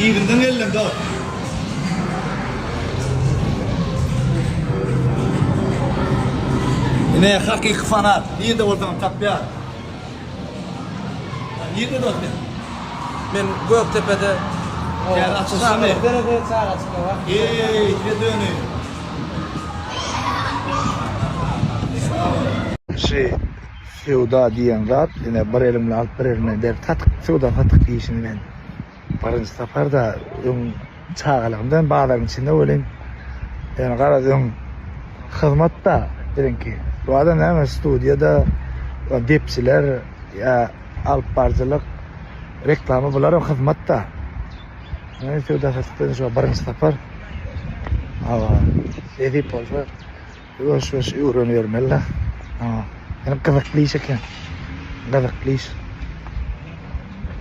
İğrinden geldim da. Yine hakiki fanat. Niye de oradan tapya? Niye de dostum? Men Göktepe'de Gel açılsana. Derede sağa açıkta var. Ne dönüyor? Feuda diyen zat yine bir elimle alıp bir elimle der tatık feuda tatık deyişini ben birinci safarda çağalımdan bağların içinde olayım yani karadım hizmatta dedim ki bu adam hemen stüdyoda depsiler ya alıp barcılık reklamı bularım hizmatta yani feuda tatıktan şu birinci safar ama edip olsa hoş öğreniyorum Allah ama benim kızıklıyız ekan. Kızıklıyız.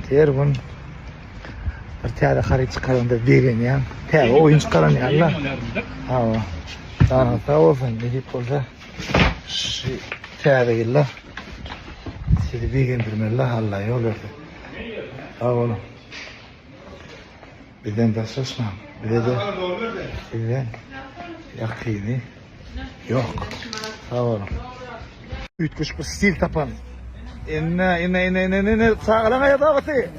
Diğer gün bir tane xarit çıkarın da bergen ya. Tane oyun çıkarın ya Allah. Hava. Daha sağ olsun deyip olsa. Şu tane yıllar. Sizi bergen birmellah Allah yol verdi. Sağ olun. Bizden de susma. Bizden yakini yok. Sağ olun. Ütkuş bir stil tapan. İnne sağlama ya da batı.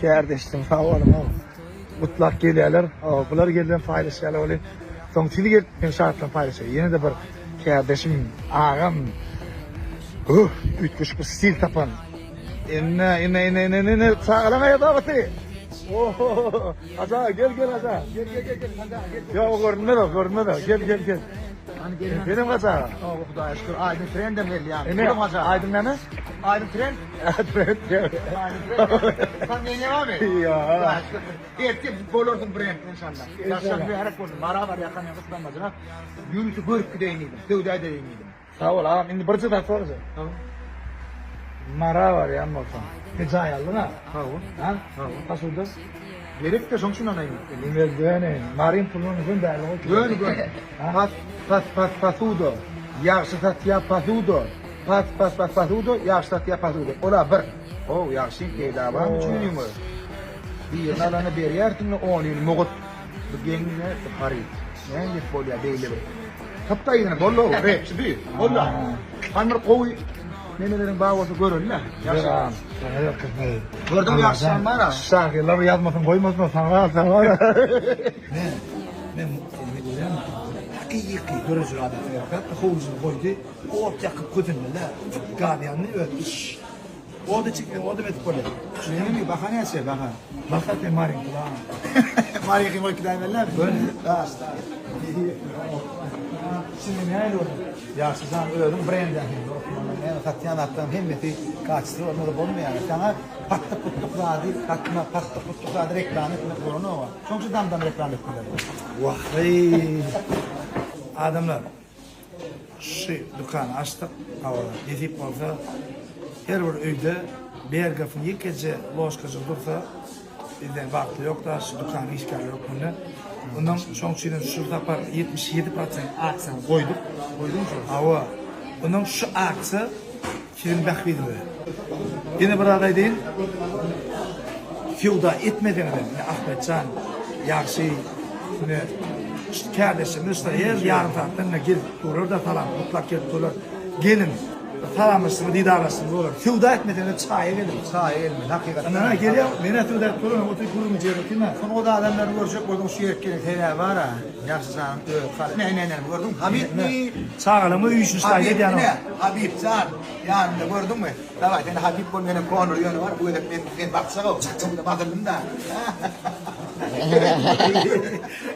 Kardeşim sağ olun oğlum. Mutlak geliyorlar. Bunlar gelen paylaşıyorlar öyle. Son sili gelip şartla paylaşıyor. Yine de bir kardeşim ağam. Ütkuş bir stil tapan. İnne sağlama ya da batı. Oho. Aza gel aza. Gel. Ya görünmedi. Gel. Benim kaza. Xudoya şükür. Aydın tren de belli yani. Ne kaza? Aydın ne? Aydın tren. Tren. Sen neyine var mı? Ya. Erkek bolordun brend inşallah. Yaşak bir hareket olsun. Beraber yakan yakıslanmadığına. Yürütü görüp gideyiniydim. Tevdaya değiniydim. Sağ ol ağam. Şimdi bir çıta soracağım. Tamam. Mara var ya anlatsam. Ne çay aldın ha? Tamam. Ha? Kaç oldu? Gerek de sonuçun anayım. Bilmez güvene. Marin pulunu gönderdi. Gön. Pasudo. Yaxşı tatya pasudo. Pasudo. Yaxşı tatya pasudo. Ola bir. O yaxşı keyda var. Üçüncü mü? Bir nalanı bir yertini 10 yıl mugut. Bu genine tıkarı. Ne git bolya değil mi? Hatta yine bollo repsi bir. Bolla. Hanır koy. Nenelerin bağısı görün la. Yaxşı. Gördün mü yaxşı var ha? Şarkıları yazmasın koymasın sana var. Ben hakiki görücü adetine fakat havuzunu koydu. O yakıp koydum la. Gardiyanını ötmüş. O da çıktı, o da metip böyle. Şunun bir bakana ise bakan. Bakatın Marin kulağı. Maria kim vakit aymenler Böyle. Basta. Şimdi ne oldu? Ya sizden öldüm brand'den. Yani Tatyan attım himmeti kaçtı onu da bulmuyor yani. Sana patlı putlukladı, katma patlı putlukladı reklamı korona var. Çünkü damdan reklam ettiler. Vay. Adamlar. Şu dükkanı açtık. Hava yetip olsa her bir evde bir gafın yekece loşkacı dursa bizden vakti yok da şu dükkanı işgal yok bunda. Ondan sonuçta şurada 77% aksan koyduk. Koydun mu? Hava. Ondan şu aksı kirin bakıydı. Yine bir aday değil. Feuda etmeden de Ahmetcan, Yaxşı, kardeşim her yarım saatten gelip durur da falan mutlak gelip durur. Gelin talamışsın, didarlasın olur. Feuda etmeden de çaya gelin. Sağ elmi hakikaten. Ana geliyor, beni Feuda et durur, otur kurumu cevap değil mi? Son o da adamlar görecek gördüm şu yerkenin teyler var ha. Yaxşı sen ne gördün? Habib mi? Sağlamı üçüncü sayı Habib diyanı. ne? Habib sen. Yanında gördün mü? Tamam yani Habib bu benim konur yönü var. Bu da ben baksana o. Çıktım da bakıldım da.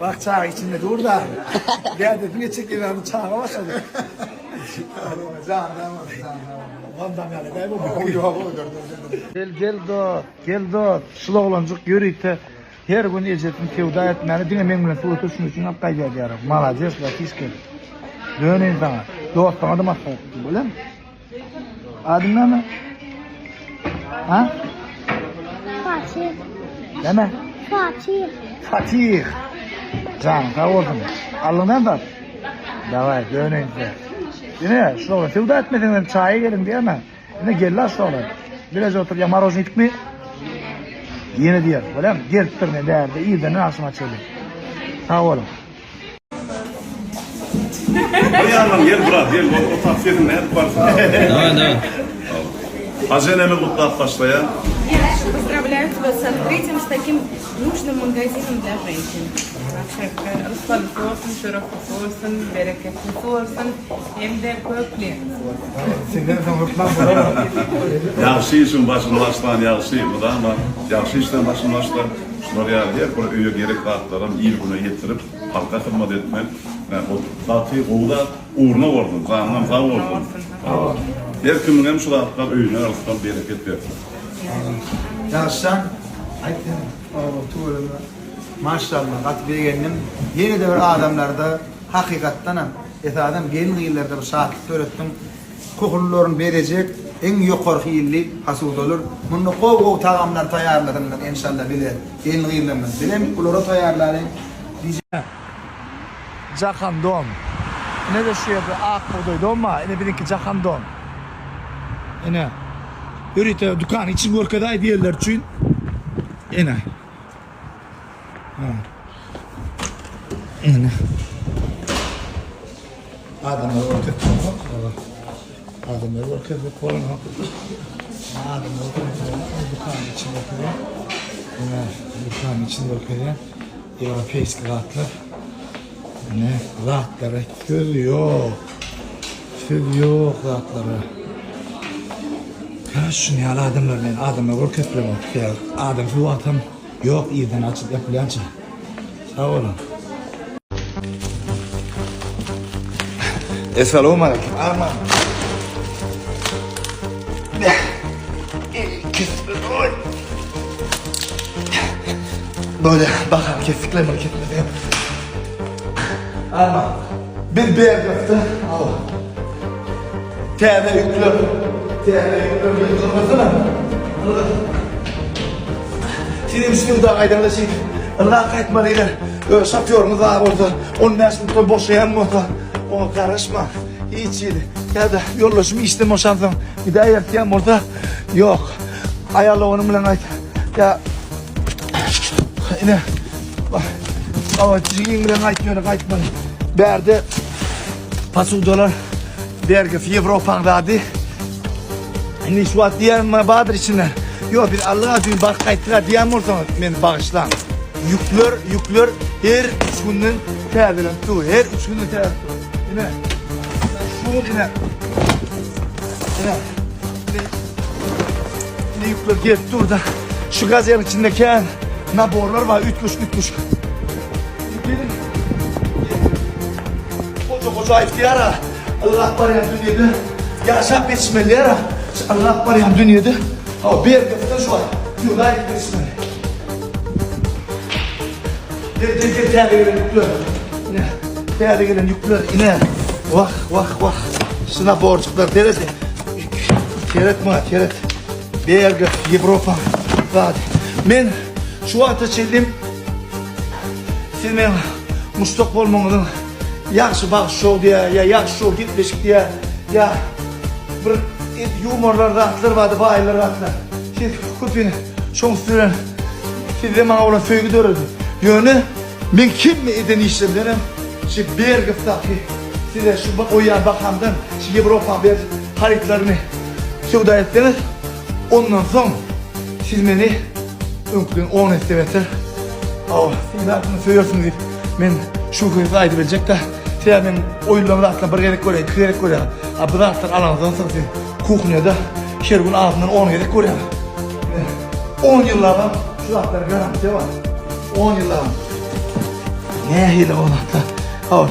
Bak çağ içinde dur da. Geldi bir çekiyor onu çağa başladı. Zaman. Ondan yani ben bu. Gel do. Sloğlancık yürüyte. Her gün ejetim Feuda etmeni dine men bilen tutuşun üçün hep kayda ediyorum. Malades ve fiske. Dönün sana. Dostuma da maksat ettim, öyle mi? Adın ne mi? Ha? Fatih. Deme. Fatih. Fatih. Can, sağ olsun. Allah'ından da. Davay, dönün size. Yine sloğla. Feuda etmeden çaya gelin diye mi? Yine gel la sloğla. Biraz otur ya marozun yedik mi? Yine diyor. Öyle mi? Gerttirme derdi. İyi de ne asma çöyle. Sağ olun. Yandan gel bırak, gel o tavsiyetin ne hep varsın. Давай. Acelemi kutlat başlayan. Поздравляю тебя с открытием, с таким нужным магазином для женщин. Rıfkı olsun, şerefli olsun, bereketli olsun, hem de köklü. Yaxşı işin başınlaştan yaxşı bu da ama yaxşı işten başınlaştan şuraya her bir öye gerek katlarım iyi güne getirip halka hizmet etmek. Yani o zatı oğda uğruna vurdum, zanlam sağ vurdum. Her kimin hem şu dağıtlar öyüne arasından bereket versin. Yaşsan, aytın, o tuğrunu, maşallah, kat beğendim. Yeni devir adamlarda hakikattan adam gelin yıllarda bu saatlik öğrettim. Kokullarını verecek, en yukarı illi hasud olur. Bunu kovu tağamlar tayarladığından inşallah bilir. Gelin yıllarında. Bilem, ulara tayarlayın. Cakandon. Ne de şu yerde ak buğday donma. Ne bilin ki cakandon. Ene. Ürite dükkan için gorkaday diyorlar çünkü. Ene. Ene. Adamlar orkut Adamlar orkut kolan ha. Adamlar orkut dükkan için orkut. Ene dükkan için orkut. Europeisk rahatlar. Ne rahatlara tül yok rahatlara. Ya şunu ya adamlar ben adamlar korkutmuyor ya adam şu adam yok iyiden açıp yapılanca. Sağ olun. Esselamu aleyküm. Aman. Böyle bakar kesikle mi ketmedi. Ama bir bergafta al. Tane yüklü. Yıkılmasana. Senin üstünü daha kaydanla şeydi. Allah kayıtmalıyla. Şaförümüz ağır oldu. Onun nesini boşayan mı oldu? O karışma. Hiç iyiydi. Ya da yollaşımı istem o şansım. Bir daha yapacağım orada. Yok. Ayarla onu bilen ait. Ya. Yine. Ama çizgin bilen ait yöne kayıtmalı. Berdi. Pasudolar. Bergef Avrupa'da adı. Ne şu an diyen mi badır içinden? Yok bir Allah'a dün bak kayıttıra diyen olsanız beni bağışlan. Yükler her 3 günden terdilen tu. Her 3 günden terdilen. Yine. Şu yine. Ne yükler gel dur da. Şu gazetenin içindeki naborlar var. Ütkuş. Gelin. Koca iftiyara. Allah var ya dünyada. Yaşap yetişmeliler. Allah var ya dünyada. Ama bir göften şu an. Yolay yetişmeli. Değerli gelen yükler. Değerli gelen yükler. Yine. Vah. Şuna borçluklar. Teret. Belge, Avrupa. Ben şu anda çeldim. Siz benim mustak olmanızın yaxşı bağış şov diye, ya yaxşı şov gitmişik diye, ya bir yumorlar rahatlar vardı, baylar rahatlar. Siz köpüğünü şoň süren, siz de bana olan söýgü dörüldü. Yönü, ben kim mi eden işlemlerim? Şu Bergef'taki, size şu oyan bakamdan, şu Avrupa bir haritlarını sevda ettiniz. Ondan sonra siz beni önkülün 10 estimetre. Siz de aklını söylüyorsunuz deyip, ben şu köyde aydı bilecek de, siz ben oyunlarımda aklına bir gerek göreyim, 2 gerek göreyim. Bu rahatlar alanızdan sonra siz kuhnyada her gün ağzından 10 gerek göreyim. 10 yıllardan şu rahatlar garanti var. 10 yıllardan. Ne hile o rahatlar.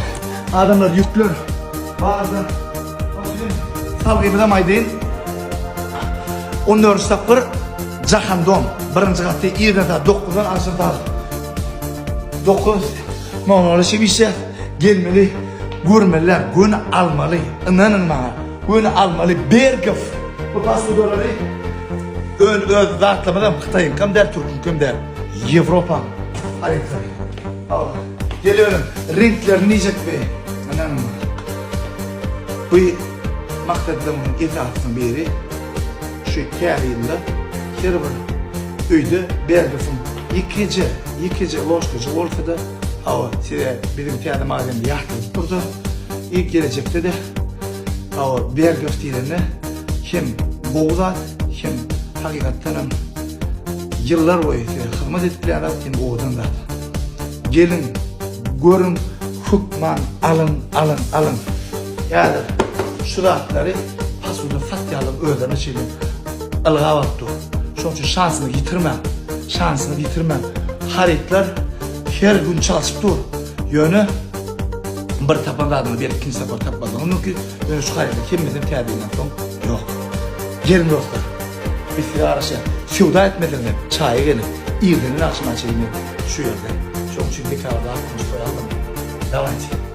Adamlar yüklür. Bazen salgı bilemeydin. 14 sapır Cakandon. Birinci katı 9'dan aşağıda. 9 Mağaralı şey gelmeli, görmeliler, gün almalı, inanın bana, gün almalı, Bergef. Bu pasaportları öz zatlamadan Xitay'ın, kim der Türk'ün, kim der Avrupa. Hariklar. Geliyorum, renkler necek be, inanın bana. Bu maktadımın itaatının biri, şu kâriyinde, Üydü bergifim ikinci loşkucu olsa da hava size bizim tiyade malzemede yahtırıp durdu. İlk gelecekte de hava bergif diyenine kim boğulat, kim hakikatten yıllar boyu hizmet ettiler kim boğudan da. Gelin, görün, hukman, alın. Yani şu rahatları pasuda fatyalım öğlen açayım. Algavat dur. Şunun için şansını yitirmem. Hareketler her gün çalışıp dur. Yönü bir tapan adını bir ikinci sefer tapmadan. Onun ki şu hareketler kim bizim terbiyetten son yok. Gelin dostlar. Biz size araşa sevda etmediğini çaya gelin. İğdenin akşam açayım şu yerde. Şunun için bir kadar daha konuşmayalım. Devam edin.